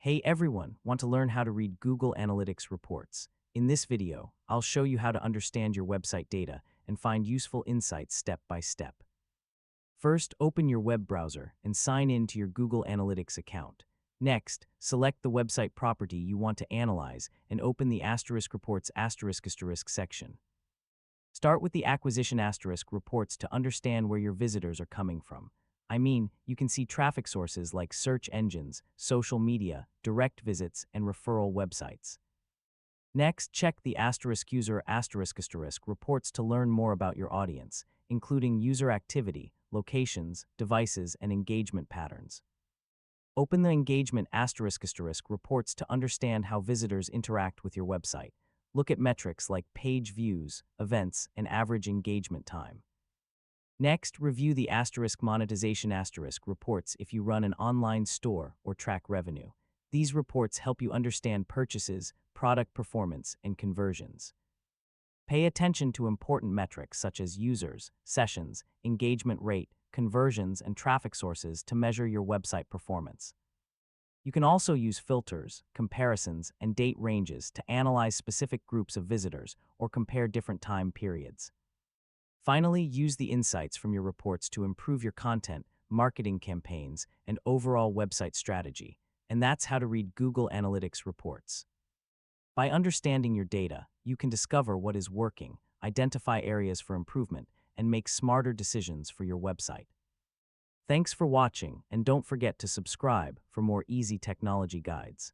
Hey everyone, want to learn how to read Google Analytics reports? In this video, I'll show you how to understand your website data and find useful insights step by step. First, open your web browser and sign in to your Google Analytics account. Next, select the website property you want to analyze and open the Asterisk Reports ** section. Start with the Acquisition * reports to understand where your visitors are coming from. You can see traffic sources like search engines, social media, direct visits, and referral websites. Next, check the *user ** reports to learn more about your audience, including user activity, locations, devices, and engagement patterns. Open the Engagement ** reports to understand how visitors interact with your website. Look at metrics like page views, events, and average engagement time. Next, review the monetization * reports if you run an online store or track revenue. These reports help you understand purchases, product performance, and conversions. Pay attention to important metrics such as users, sessions, engagement rate, conversions, and traffic sources to measure your website performance. You can also use filters, comparisons, and date ranges to analyze specific groups of visitors or compare different time periods. Finally, use the insights from your reports to improve your content, marketing campaigns, and overall website strategy. And that's how to read Google Analytics reports. By understanding your data, you can discover what is working, identify areas for improvement, and make smarter decisions for your website. Thanks for watching, and don't forget to subscribe for more easy technology guides.